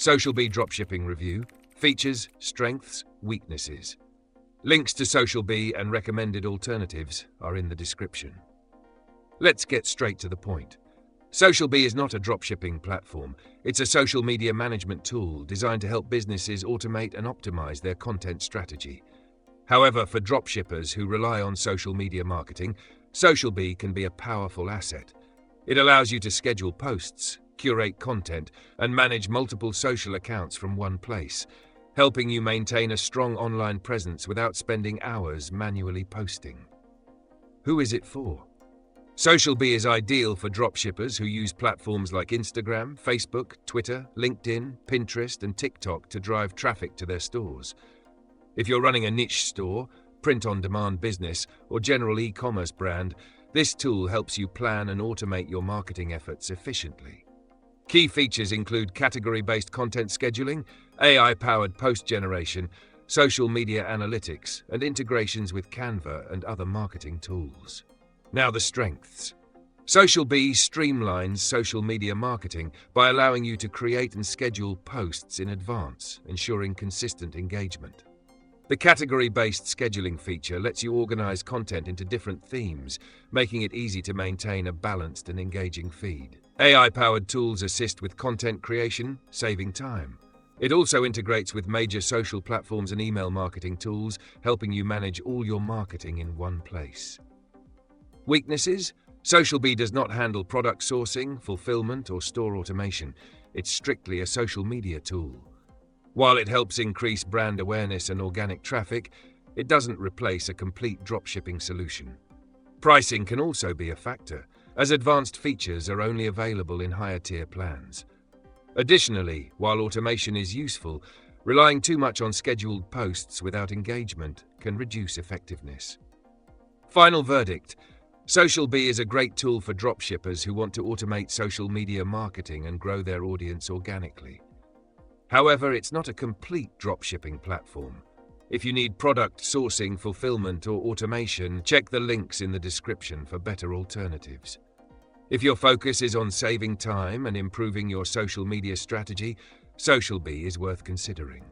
SocialBee Dropshipping Review, Features, Strengths, Weaknesses. Links to SocialBee and recommended alternatives are in the description. Let's get straight to the point. SocialBee is not a dropshipping platform. It's a social media management tool designed to help businesses automate and optimize their content strategy. However, for dropshippers who rely on social media marketing, SocialBee can be a powerful asset. It allows you to schedule posts, curate content, and manage multiple social accounts from one place, helping you maintain a strong online presence without spending hours manually posting. Who is it for? SocialBee is ideal for dropshippers who use platforms like Instagram, Facebook, Twitter, LinkedIn, Pinterest, and TikTok to drive traffic to their stores. If you're running a niche store, print-on-demand business, or general e-commerce brand, this tool helps you plan and automate your marketing efforts efficiently. Key features include category-based content scheduling, AI-powered post generation, social media analytics, and integrations with Canva and other marketing tools. Now the strengths. SocialBee streamlines social media marketing by allowing you to create and schedule posts in advance, ensuring consistent engagement. The category-based scheduling feature lets you organize content into different themes, making it easy to maintain a balanced and engaging feed. AI-powered tools assist with content creation, saving time. It also integrates with major social platforms and email marketing tools, helping you manage all your marketing in one place. Weaknesses? SocialBee does not handle product sourcing, fulfillment, or store automation. It's strictly a social media tool. While it helps increase brand awareness and organic traffic, it doesn't replace a complete dropshipping solution. Pricing can also be a factor, as advanced features are only available in higher-tier plans. Additionally, while automation is useful, relying too much on scheduled posts without engagement can reduce effectiveness. Final verdict: SocialBee is a great tool for dropshippers who want to automate social media marketing and grow their audience organically. However, it's not a complete dropshipping platform. If you need product sourcing, fulfillment, or automation, check the links in the description for better alternatives. If your focus is on saving time and improving your social media strategy, SocialBee is worth considering.